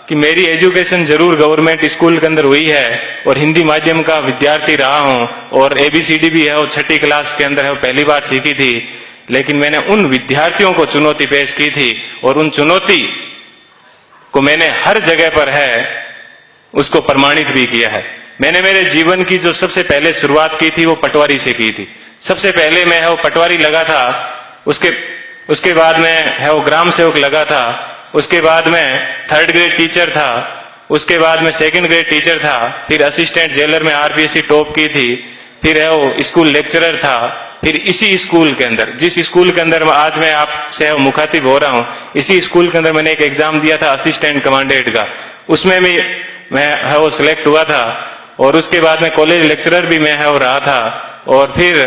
कि मेरी एजुकेशन जरूर गवर्नमेंट स्कूल के अंदर हुई है और हिंदी माध्यम का विद्यार्थी रहा हूं और ABCD भी है वो 6ठी क्लास के अंदर है वो पहली बार सीखी थी, लेकिन मैंने उन विद्यार्थियों को चुनौती पेश की थी और उन चुनौती को मैंने हर जगह पर है उसको प्रमाणित भी किया है। मैंने मेरे जीवन की जो सबसे पहले शुरुआत की थी वो पटवारी से की थी। सबसे पहले मैं है वो पटवारी लगा था, उसके बाद में है वो ग्राम सेवक लगा था, उसके बाद में 3rd ग्रेड टीचर था, उसके बाद में 2nd ग्रेड टीचर था, फिर असिस्टेंट जेलर में RPSC टॉप की थी, फिर है वो स्कूल लेक्चरर था, फिर इसी स्कूल के अंदर जिस स्कूल के अंदर आज मैं आपसे मुखातिब हो रहा हूं, इसी स्कूल के अंदर मैंने एक एग्जाम दिया था असिस्टेंट कमांडेंट का, उसमें भी मैं है वो सिलेक्ट हुआ था और उसके बाद में कॉलेज लेक्चरर भी मैं है वो रहा था और फिर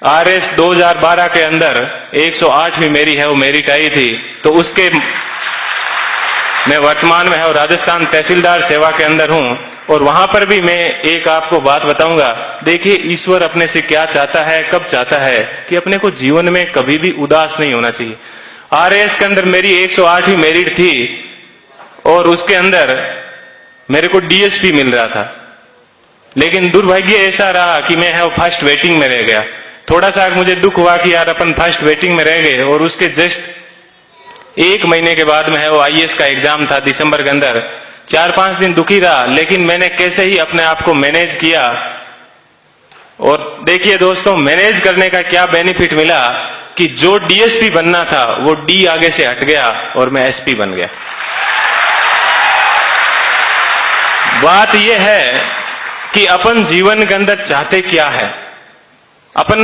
RS 2012 के अंदर 108वीं मेरी है वो मेरिट आई थी। तो उसके मैं वर्तमान में है वो राजस्थान तहसीलदार सेवा के अंदर हूं और वहां पर भी मैं एक आपको बात बताऊंगा। देखिए ईश्वर अपने से क्या चाहता है, कब चाहता है कि अपने को जीवन में कभी भी उदास नहीं होना चाहिए। RS के अंदर मेरी 108वीं मेरिट थी और उसके अंदर मेरे को DSP मिल रहा था, लेकिन दुर्भाग्य ऐसा रहा कि मैं है वो फर्स्ट वेटिंग में रह गया। थोड़ा सा मुझे दुख हुआ कि यार अपन फर्स्ट वेटिंग में रह गए और उसके जस्ट 1 महीने के बाद में है वो IAS का एग्जाम था दिसंबर के अंदर। 4-5 दिन दुखी रहा, लेकिन मैंने कैसे ही अपने आप को मैनेज किया और देखिए दोस्तों मैनेज करने का क्या बेनिफिट मिला कि जो DSP बनना था वो D आगे से हट गया और मैं SP बन गया। बात यह है कि अपन जीवन के अंदर चाहते क्या है, अपन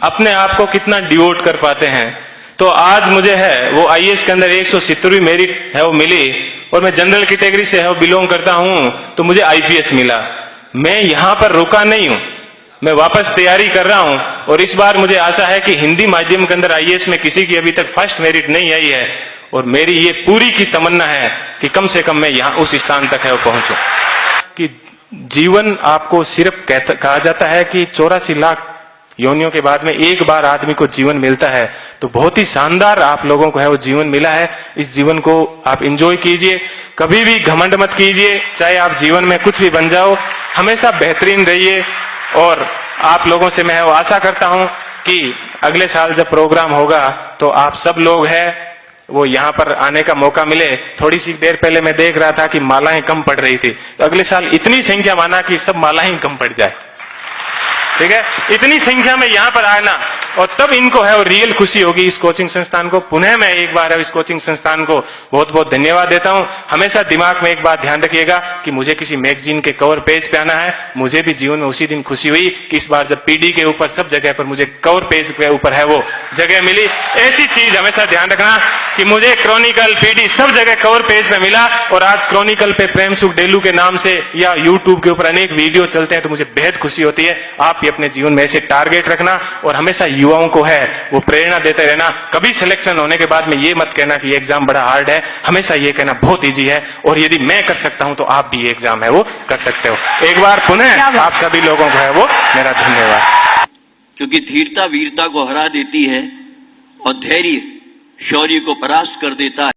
अपने आप को कितना डिवोट कर पाते हैं। तो आज मुझे है वो IAS के अंदर 170वीं मेरिट है वो मिली और मैं जनरल कैटेगरी से है वो बिलोंग करता हूं, तो मुझे IPS मिला। मैं यहां पर रुका नहीं हूं, मैं वापस तैयारी कर रहा हूं और इस बार मुझे आशा है कि हिंदी माध्यम के अंदर IAS में किसी की अभी तक फर्स्ट मेरिट नहीं आई है और मेरी ये पूरी की तमन्ना है कि कम से कम मैं यहां उस स्थान तक है वो पहुंचूं। कि जीवन आपको सिर्फ कहा जाता है कि 84 लाख योनियों के बाद में एक बार आदमी को जीवन मिलता है, तो बहुत ही शानदार आप लोगों को है वो जीवन मिला है। इस जीवन को आप एंजॉय कीजिए, कभी भी घमंड मत कीजिए, चाहे आप जीवन में कुछ भी बन जाओ, हमेशा बेहतरीन रहिए। और आप लोगों से मैं वो आशा करता हूं कि अगले साल जब प्रोग्राम होगा तो आप सब लोग हैं वो यहाँ पर आने का मौका मिले। थोड़ी सी देर पहले मैं देख रहा था कि मालाएं कम पड़ रही थी, तो अगले साल इतनी संख्या माना कि सब मालाएं कम पड़ जाए, ठीक है, इतनी संख्या में यहां पर आना और तब इनको है वो रियल खुशी होगी। इस कोचिंग संस्थान को पुनः मैं एक बार इस कोचिंग संस्थान को बहुत बहुत धन्यवाद देता हूं। हमेशा दिमाग में एक बात ध्यान रखिएगा कि मुझे किसी मैगजीन के कवर पेज पे आना है। मुझे भी जीवन में उसी दिन खुशी हुई कि इस बार जब PD के ऊपर सब जगह पर मुझे कवर पेज के ऊपर है वो जगह मिली। ऐसी चीज हमेशा ध्यान रखना कि मुझे क्रॉनिकल PD सब जगह कवर पेज पे मिला और आज क्रॉनिकल पे प्रेम सुख डेलू के नाम से या यूट्यूब के ऊपर अनेक वीडियो चलते हैं, तो मुझे बेहद खुशी होती है। आप भी अपने जीवन में ऐसे टारगेट रखना और हमेशा युवाओं को है वो प्रेरणा देते रहना। कभी सिलेक्शन होने के बाद में ये मत कहना कि ये एग्जाम बड़ा हार्ड है, हमेशा ये कहना बहुत इजी है और यदि मैं कर सकता हूं तो आप भी ये एग्जाम है वो कर सकते हो। एक बार पुनः आप सभी लोगों को है वो मेरा धन्यवाद। क्योंकि धीरता वीरता को हरा देती है और धैर्य शौर्य को परास्त कर देता है।